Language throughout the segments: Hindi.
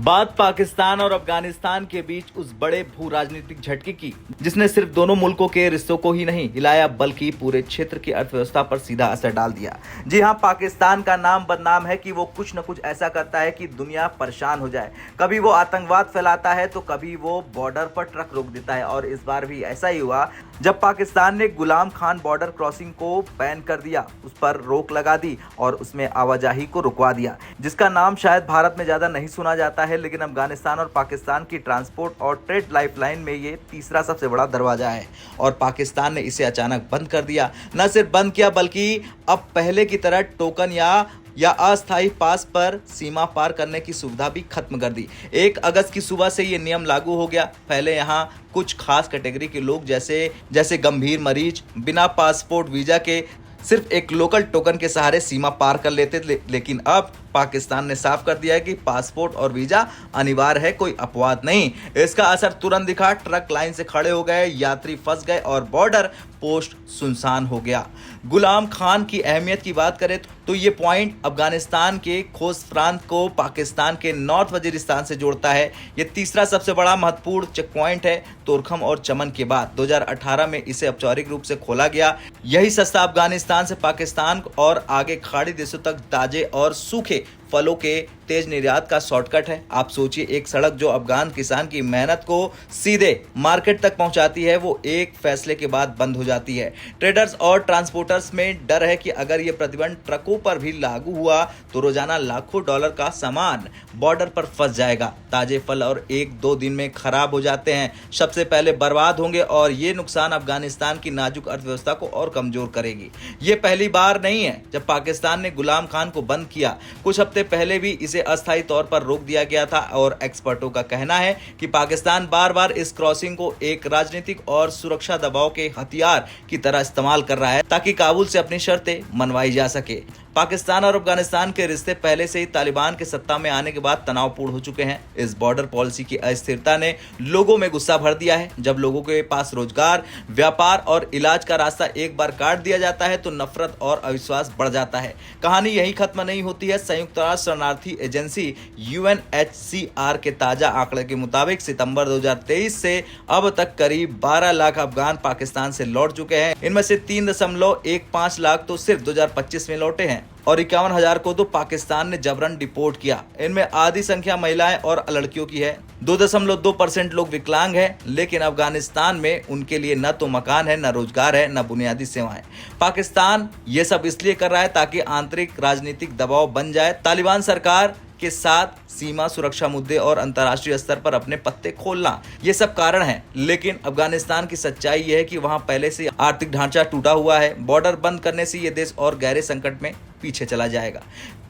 बात पाकिस्तान और अफगानिस्तान के बीच उस बड़े भू राजनीतिक झटके की जिसने सिर्फ दोनों मुल्कों के रिश्तों को ही नहीं हिलाया बल्कि पूरे क्षेत्र की अर्थव्यवस्था पर सीधा असर डाल दिया। जी हां, पाकिस्तान का नाम बदनाम है कि वो कुछ न कुछ ऐसा करता है कि दुनिया परेशान हो जाए। कभी वो आतंकवाद फैलाता है तो कभी वो बॉर्डर पर ट्रक रोक देता है और इस बार भी ऐसा ही हुआ जब पाकिस्तान ने गुलाम खान बॉर्डर क्रॉसिंग को बैन कर दिया, उस पर रोक लगा दी और उसमें आवाजाही को रुकवा दिया, जिसका नाम शायद भारत में ज्यादा नहीं सुना जाता है, लेकिन अफगानिस्तान और पाकिस्तान की ट्रांसपोर्ट और ट्रेड लाइफलाइन में ये तीसरा सबसे बड़ा दरवाजा है और पाकिस्तान ने इसे अचानक बंद कर दिया। न सिर्फ बंद किया बल्कि अब पहले की तरह टोकन या अस्थायी पास पर सीमा पार करने की सुविधा भी खत्म कर दी। 1 अगस्त की सुबह से ये नियम लागू हो गया। पहले यहाँ कुछ खास कैटेगरी के लोग जैसे गंभीर मरीज बिना पासपोर्ट वीजा के सिर्फ एक लोकल टोकन के सहारे सीमा पार कर लेते लेकिन अब पाकिस्तान ने साफ कर दिया है कि पासपोर्ट और वीजा अनिवार्य है, कोई अपवाद नहीं। इसका असर तुरंत दिखा। ट्रक लाइन से खड़े हो गए, यात्री फंस गए और बॉर्डर पोस्ट सुनसान हो गया। गुलाम खान की अहमियत की बात करें तो ये पॉइंट अफगानिस्तान के खोस्त प्रांत को पाकिस्तान के नॉर्थ वजीरिस्तान से जोड़ता है। ये तीसरा सबसे बड़ा महत्वपूर्ण चेक पॉइंट है तोरखम और चमन के बाद। 2018 में इसे औपचारिक रूप से खोला गया। यही सस्ता अफगानिस्तान से पाकिस्तान और आगे खाड़ी देशों तक ताजे और सूखे फलों के तेज निर्यात का शॉर्टकट है। आप सोचिए, एक सड़क जो अफगान किसान की मेहनत को सीधे मार्केट तक पहुंचाती है, वो एक फैसले के बाद बंद हो जाती है। ट्रेडर्स और ट्रांसपोर्टर्स में डर है कि अगर ये प्रतिबंध ट्रकों पर भी लागू हुआ तो रोजाना लाखों डॉलर का सामान बॉर्डर पर फंस जाएगा। ताजे फल और 1-2 दिन में खराब हो जाते हैं, सबसे पहले बर्बाद होंगे और ये नुकसान अफगानिस्तान की नाजुक अर्थव्यवस्था को और कमजोर करेगी। ये पहली बार नहीं है जब पाकिस्तान ने गुलाम खान को बंद किया। कुछ हफ्ते पहले भी इसे अस्थायी तौर पर रोक दिया गया था और एक्सपर्टों का कहना है कि पाकिस्तान बार बार इस क्रॉसिंग को एक राजनीतिक और सुरक्षा दबाव के हथियार की तरह इस्तेमाल कर रहा है ताकि काबुल से अपनी शर्तें मनवाई जा सके। पाकिस्तान और अफगानिस्तान के रिश्ते पहले से ही तालिबान के सत्ता में आने के बाद तनावपूर्ण हो चुके हैं। इस बॉर्डर पॉलिसी की अस्थिरता ने लोगों में गुस्सा भर दिया है। जब लोगों के पास रोजगार, व्यापार और इलाज का रास्ता एक बार काट दिया जाता है तो नफरत और अविश्वास बढ़ जाता है। कहानी यही खत्म नहीं होती है। संयुक्त राष्ट्र शरणार्थी एजेंसी UNHCR के ताजा आंकड़े के मुताबिक सितंबर 2023 से अब तक करीब 12 लाख अफगान पाकिस्तान से लौट चुके हैं। इनमें से 3.15 लाख तो सिर्फ 2025 में लौटे हैं और 51,000 को तो पाकिस्तान ने जबरन डिपोर्ट किया। इनमें आधी संख्या महिलाएं और लड़कियों की है। 2.2% लोग विकलांग हैं, लेकिन अफगानिस्तान में उनके लिए न तो मकान है, न रोजगार है, न बुनियादी सेवाएं। पाकिस्तान ये सब इसलिए कर रहा है ताकि आंतरिक राजनीतिक दबाव बन जाए, तालिबान सरकार के साथ सीमा सुरक्षा मुद्दे और अंतर्राष्ट्रीय स्तर पर अपने पत्ते खोलना, ये सब कारण है। लेकिन अफगानिस्तान की सच्चाई यह है कि वहां पहले से आर्थिक ढांचा टूटा हुआ है। बॉर्डर बंद करने से ये देश और गहरे संकट में पीछे चला जाएगा।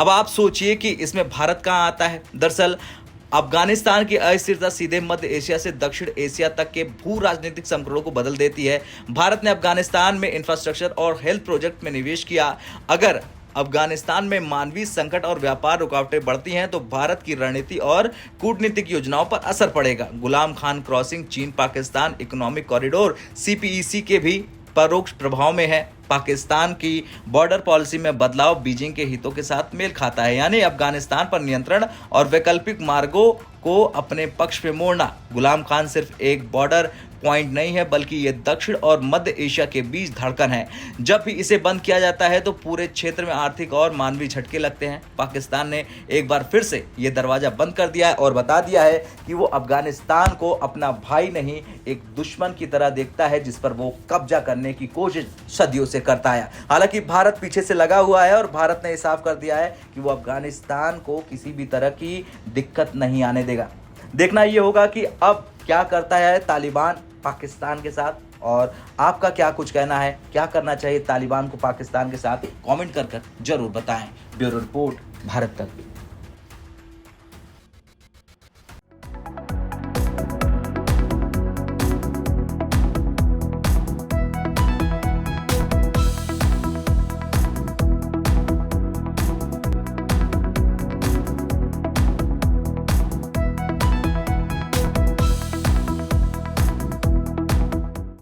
अब आप सोचिए कि इसमें भारत कहां आता है। दरअसल अफगानिस्तान की अस्थिरता सीधे मध्य एशिया से दक्षिण एशिया तक के भू राजनीतिक संकटों को बदल देती है। भारत ने अफगानिस्तान में इंफ्रास्ट्रक्चर और हेल्थ प्रोजेक्ट में निवेश किया। अगर अफगानिस्तान में मानवीय संकट और व्यापार रुकावटें बढ़ती हैं तो भारत की रणनीति और कूटनीतिक योजनाओं पर असर पड़ेगा। गुलाम खान क्रॉसिंग चीन पाकिस्तान इकोनॉमिक कॉरिडोर CPEC के भी परोक्ष प्रभाव में है। पाकिस्तान की बॉर्डर पॉलिसी में बदलाव बीजिंग के हितों के साथ मेल खाता है, यानी अफगानिस्तान पर नियंत्रण और वैकल्पिक मार्गों को अपने पक्ष में मोड़ना। गुलाम खान सिर्फ एक बॉर्डर पॉइंट नहीं है बल्कि ये दक्षिण और मध्य एशिया के बीच धड़कन है। जब भी इसे बंद किया जाता है तो पूरे क्षेत्र में आर्थिक और मानवीय झटके लगते हैं। पाकिस्तान ने एक बार फिर से ये दरवाजा बंद कर दिया है और बता दिया है कि वो अफगानिस्तान को अपना भाई नहीं, एक दुश्मन की तरह देखता है जिस पर वो कब्जा करने की कोशिश सदियों से करता है। हालांकि भारत पीछे से लगा हुआ है और भारत ने साफ कर दिया है कि वो अफगानिस्तान को किसी भी तरह की दिक्कत नहीं आने देगा। देखना ये होगा कि अब क्या करता है तालिबान पाकिस्तान के साथ, और आपका क्या कुछ कहना है, क्या करना चाहिए तालिबान को पाकिस्तान के साथ, कमेंट कर जरूर बताएं। ब्यूरो रिपोर्ट, भारत तक।